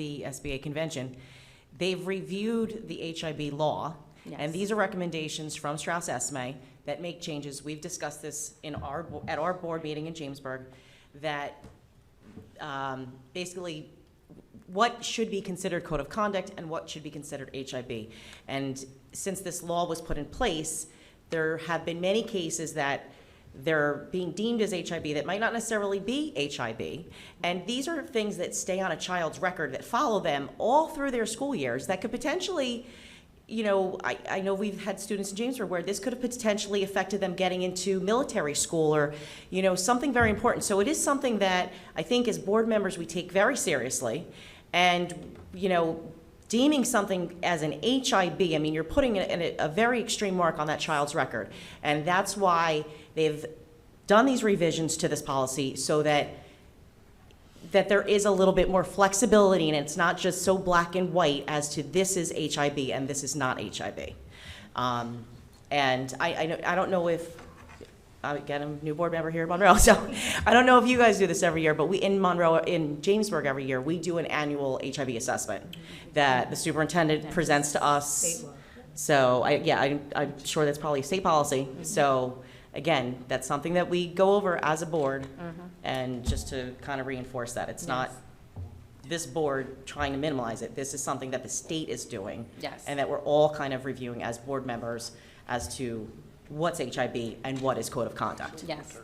the SBA convention, they've reviewed the HIB law, and these are recommendations from Strauss Esme that make changes. We've discussed this at our board meeting in Jamesburg, that basically what should be considered code of conduct and what should be considered HIB. And since this law was put in place, there have been many cases that they're being deemed as HIB that might not necessarily be HIB. And these are things that stay on a child's record that follow them all through their school years that could potentially, you know, I know we've had students in Jamesburg where this could have potentially affected them getting into military school or, you know, something very important. So it is something that I think as board members we take very seriously. And, you know, deeming something as an HIB, I mean, you're putting a very extreme mark on that child's record. And that's why they've done these revisions to this policy so that there is a little bit more flexibility and it's not just so black and white as to this is HIB and this is not HIB. And I don't know if, again, I'm a new board member here in Monroe, so I don't know if you guys do this every year, but we in Monroe, in Jamesburg every year, we do an annual HIB assessment that the superintendent presents to us. So I'm sure that's probably state policy. So again, that's something that we go over as a board, and just to kind of reinforce that it's not this board trying to minimize it. This is something that the state is doing, and that we're all kind of reviewing as board members as to what's HIB and what is code of conduct. Yes.